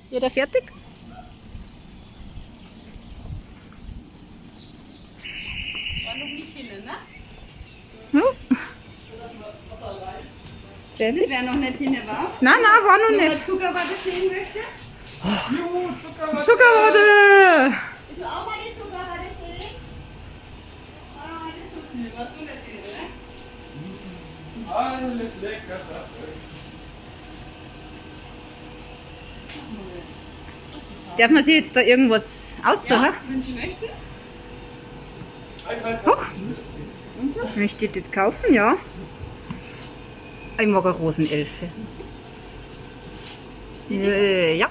Jeder fertig? War noch nicht hin, ne? Hm? Fertig? Wer noch nicht hin war? Nein, nein, war noch Wenn nicht. man Zuckerwatte sehen möchte? Zuckerwatte! Ich will auch mal die Zuckerwatte sehen. Warst du nicht drin, oder? Alles lecker, sagt Darf man sich jetzt da irgendwas aussuchen? Ja, wenn Sie möchten. Hoch. Möchte ich das kaufen? Ja. Ich mag eine Rosenelfe. Ja.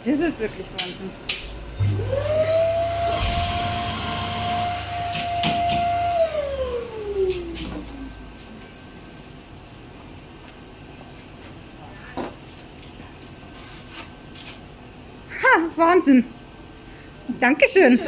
Das ist wirklich Wahnsinn. Ha, Wahnsinn. Dankeschön.